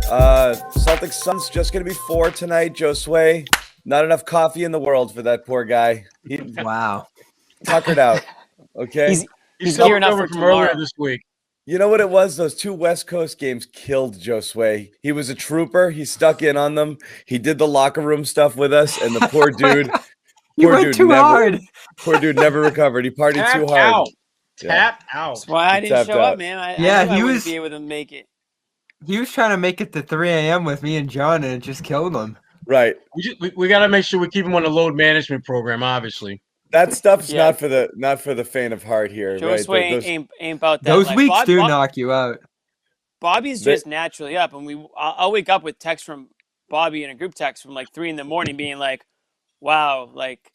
Celtics Suns just going to be 4 tonight. Josue, not enough coffee in the world for that poor guy. Wow. Tuckered out. Okay. He's gearing up for tomorrow. Earlier this week. You know what it was? Those 2 West Coast games killed Josue. He was a trooper. He stuck in on them. He did the locker room stuff with us, and the poor dude. You went too hard. Poor dude never recovered. He partied too hard. Out. Tap out. That's why I didn't show up, man. I knew I wouldn't be able to make it. He was trying to make it to 3 a.m. with me and John, and it just killed him. Right. We got to make sure we keep him on the load management program, obviously. That stuff's not for the faint of heart here. Josue right? ain't about that. Those weeks do knock you out. Bobby's just naturally up, and I'll wake up with text from Bobby in a group text from like 3 a.m. being like, "Wow, like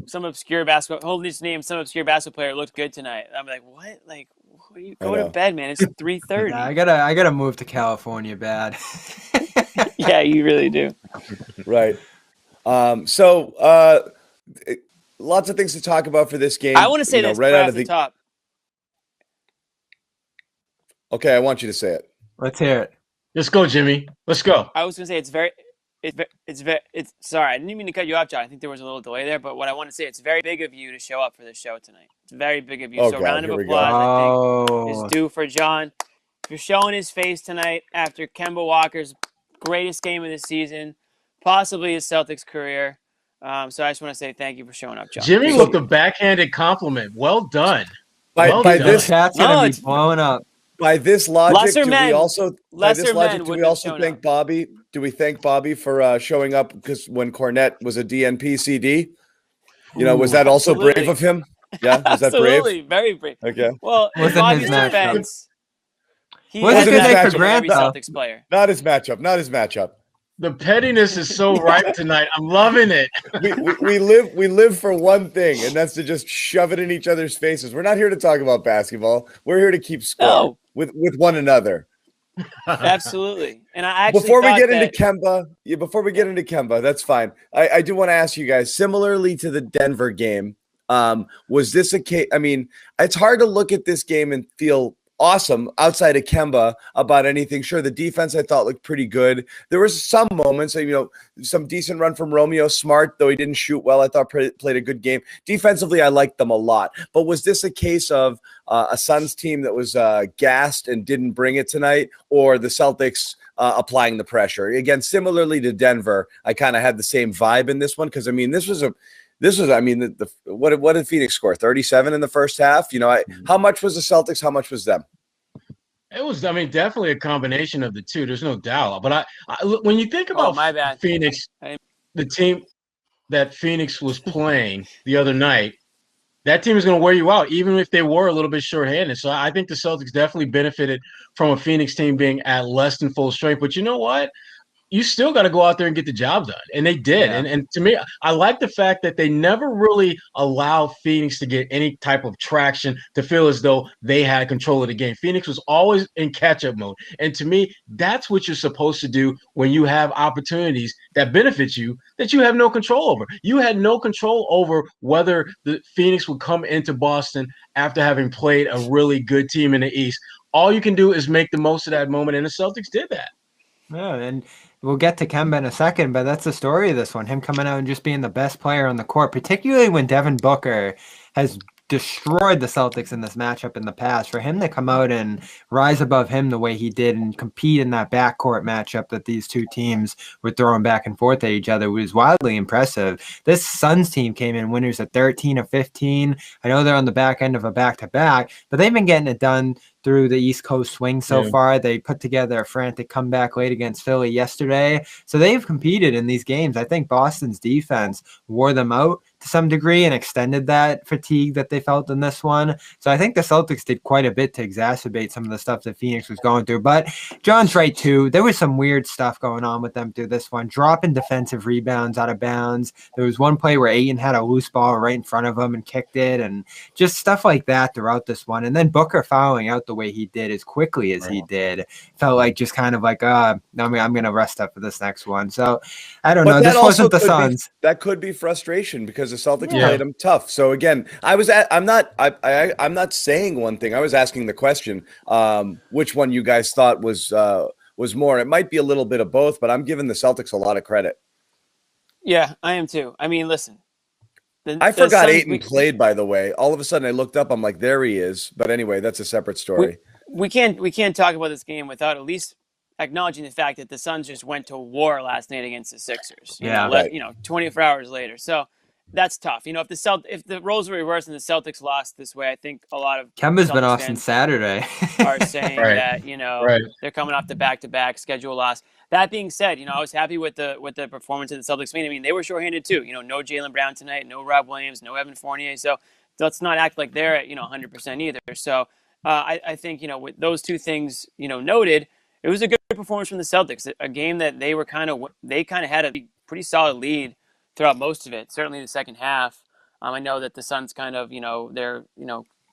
some obscure basketball player looked good tonight." I'm like, "What? Like, you go to bed, man. It's 3:30." I gotta move to California bad. Yeah, you really do. Right. Lots of things to talk about for this game. I want to say this right out of the top. Okay, I want you to say it. Let's hear it. Let's go, Jimmy. Let's go. I was going to say it's sorry, I didn't mean to cut you off, John. I think there was a little delay there, but what I want to say, it's very big of you to show up for this show tonight. It's very big of you. Oh, so God, round of applause, I think, is due for John. For showing his face tonight after Kemba Walker's greatest game of the season, possibly his Celtics career. So I just want to say thank you for showing up, John. Jimmy with the backhanded compliment. Well done. By this chat's gonna be blowing up. By this logic, do we also thank Bobby? Do we thank Bobby for showing up because when Cornette was a DNP CD? Was that also brave of him? Yeah, was that brave? Absolutely, very brave. Okay. Well, in Bobby's defense, he wasn't was good for every Celtics player. Not his matchup. The pettiness is so ripe tonight. I'm loving it. We live for one thing, and that's to just shove it in each other's faces. We're not here to talk about basketball. We're here to keep score with one another. Absolutely. And I actually before we get into Kemba, that's fine. I do want to ask you guys, similarly to the Denver game, was this a case? I mean, it's hard to look at this game and feel awesome outside of Kemba about anything. Sure, the defense I thought looked pretty good. There was some moments, some decent run from Romeo Smart, though he didn't shoot well. I thought played a good game. Defensively, I liked them a lot. But was this a case of a Suns team that was gassed and didn't bring it tonight, or the Celtics applying the pressure? Again, similarly to Denver, I kind of had the same vibe in this one because, what did Phoenix score? 37 in the first half. How much was the Celtics? How much was them? It was, definitely a combination of the two. There's no doubt. But when you think about Phoenix, the team that Phoenix was playing the other night, that team is going to wear you out, even if they were a little bit shorthanded. So I think the Celtics definitely benefited from a Phoenix team being at less than full strength. But you know what? You still got to go out there and get the job done. And they did. Yeah. And to me, I like the fact that they never really allowed Phoenix to get any type of traction to feel as though they had control of the game. Phoenix was always in catch-up mode. And to me, that's what you're supposed to do when you have opportunities that benefit you that you have no control over. You had no control over whether the Phoenix would come into Boston after having played a really good team in the East. All you can do is make the most of that moment, and the Celtics did that. Yeah, and we'll get to Kemba in a second, but that's the story of this one. Him coming out and just being the best player on the court, particularly when Devin Booker has destroyed the Celtics in this matchup in the past. For him to come out and rise above him the way he did and compete in that backcourt matchup that these two teams were throwing back and forth at each other was wildly impressive. This Suns team came in winners at 13 of 15. I know they're on the back end of a back-to-back, but they've been getting it done through the East Coast swing so far. They put together a frantic comeback late against Philly yesterday. So they've competed in these games. I think Boston's defense wore them out to some degree and extended that fatigue that they felt in this one. So I think the Celtics did quite a bit to exacerbate some of the stuff that Phoenix was going through. But John's right, too. There was some weird stuff going on with them through this one. Dropping defensive rebounds out of bounds. There was one play where Ayton had a loose ball right in front of him and kicked it, and just stuff like that throughout this one. And then Booker fouling out the way he did as quickly as he did felt like just kind of like, I'm going to rest up for this next one. So I don't know. This wasn't the Suns. That could be frustration because the Celtics played them tough. So again, I'm not saying one thing. I was asking the question, which one you guys thought was was more. It might be a little bit of both, but I'm giving the Celtics a lot of credit. Yeah, I am too. I mean, listen. I forgot Ayton played, by the way. All of a sudden I looked up, I'm like, there he is. But anyway, that's a separate story. We can't talk about this game without at least acknowledging the fact that the Suns just went to war last night against the Sixers. You know, 24 hours later. So that's tough. You know, if the roles were reversed and the Celtics lost this way, I think a lot of Kemba's been off since Saturday. are saying that, you know, they're coming off the back-to-back schedule loss. That being said, you know, I was happy with the performance of the Celtics. I mean, they were shorthanded too. You know, no Jaylen Brown tonight, no Rob Williams, no Evan Fournier. So let's not act like they're at, 100% either. So I think, with those two things, noted, it was a good performance from the Celtics. A game that they kind of had a pretty solid lead throughout most of it. Certainly the second half. I know that the Suns kind of, they're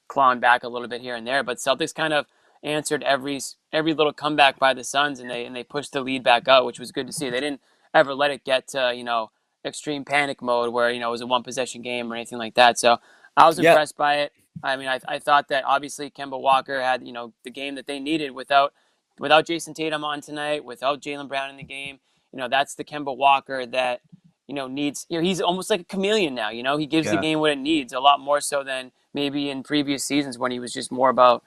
clawing back a little bit here and there, but Celtics kind of answered every little comeback by the Suns, and they pushed the lead back up, which was good to see. They didn't ever let it get to extreme panic mode where it was a one possession game or anything like that. So I was impressed by it. I mean, I thought that obviously Kemba Walker had the game that they needed without Jayson Tatum on tonight, without Jaylen Brown in the game. That's the Kemba Walker that needs. He's almost like a chameleon now. He gives the game what it needs, a lot more so than maybe in previous seasons when he was just more about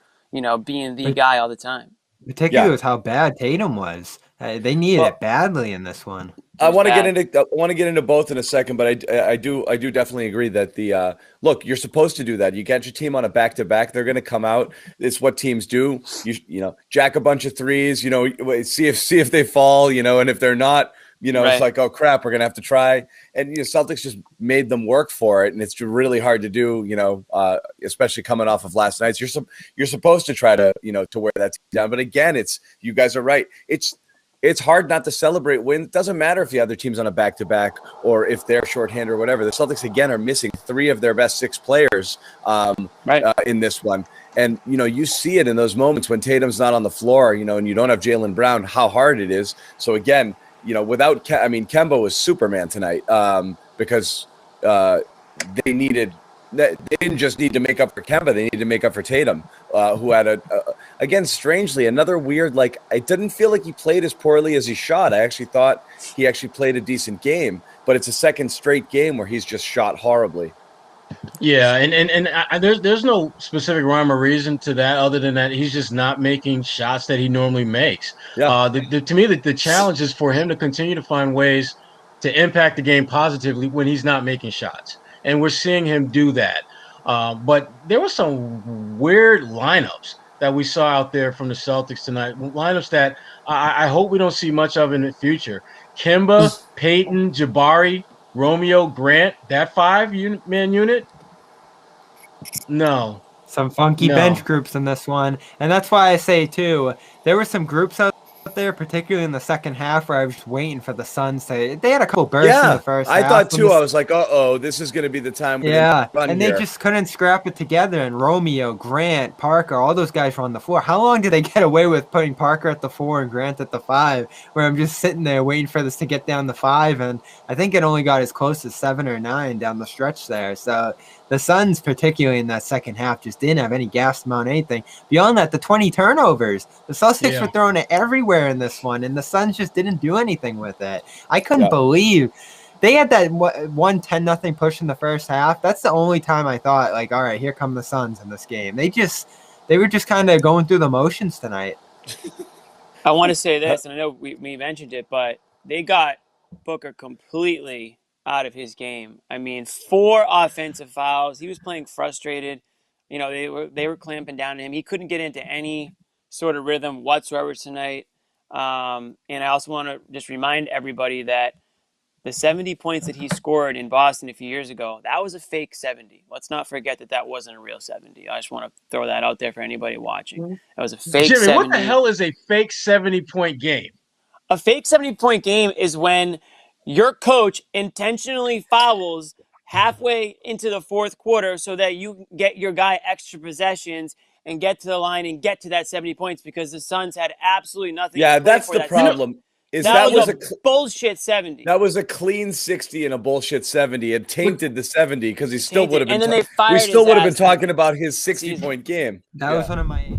being the guy all the time. Particularly with how bad Tatum was. They needed it badly in this one. I want to get into both in a second, but I do definitely agree that look, you're supposed to do that. You get your team on a back-to-back, they're going to come out. It's what teams do. You jack a bunch of threes, see if they fall, and if they're not, it's like, oh crap, we're going to have to try. And Celtics just made them work for it, and it's really hard to do, especially coming off of last night's. You're supposed to try to, to wear that team down. But again, you guys are right. It's hard not to celebrate wins. It doesn't matter if the other team's on a back-to-back or if they're shorthanded or whatever. The Celtics, again, are missing 3 of their best 6 players in this one. And, you see it in those moments when Tatum's not on the floor, and you don't have Jaylen Brown, how hard it is. So, again, without Kemba was Superman tonight because they didn't just need to make up for Kemba. They needed to make up for Tatum, who had again, strangely, another weird, I didn't feel like he played as poorly as he shot. I actually thought he actually played a decent game, but it's a second straight game where he's just shot horribly. Yeah, and there's no specific rhyme or reason to that other than that he's just not making shots that he normally makes. Yeah. To me, the challenge is for him to continue to find ways to impact the game positively when he's not making shots. And we're seeing him do that. But there were some weird lineups that we saw out there from the Celtics tonight, lineups that I hope we don't see much of in the future. Kemba, Payton, Jabari, Romeo, Grant, that 5-man unit? No. Some funky bench groups in this one. And that's why I say, too, there were some groups out there, particularly in the second half, where I was just waiting for the Suns to. They had a couple bursts in the first half. I thought too. I was like, this is going to be the time. And they just couldn't scrap it together. And Romeo, Grant, Parker, all those guys were on the floor. How long did they get away with putting Parker at the 4 and Grant at the 5? Where I'm just sitting there waiting for this to get down to 5, and I think it only got as close as 7 or 9 down the stretch there. So the Suns, particularly in that second half, just didn't have any gas amount of anything. Beyond that, the 20 turnovers. The Celtics were throwing it everywhere in this one, and the Suns just didn't do anything with it. I couldn't believe they had that 1-10-0 push in the first half. That's the only time I thought, all right, here come the Suns in this game. They were just kind of going through the motions tonight. I want to say this, and I know we mentioned it, but they got Booker completely out of his game. I mean, 4 offensive fouls. He was playing frustrated. They were clamping down on him. He couldn't get into any sort of rhythm whatsoever tonight. And I also want to just remind everybody that the 70 points that he scored in Boston a few years ago, that was a fake 70. Let's not forget that wasn't a real 70. I just want to throw that out there for anybody watching. That was a fake 70. What the hell is a fake 70-point game? A fake 70-point game is when your coach intentionally fouls halfway into the fourth quarter so that you get your guy extra possessions and get to the line and get to that 70 points because the Suns had absolutely nothing. Yeah, that's the problem. That was a bullshit 70. That was a clean 60 and a bullshit 70. It tainted the 70 because he still would have been. And then we still would have been talking about his 60-point game. That was one of my.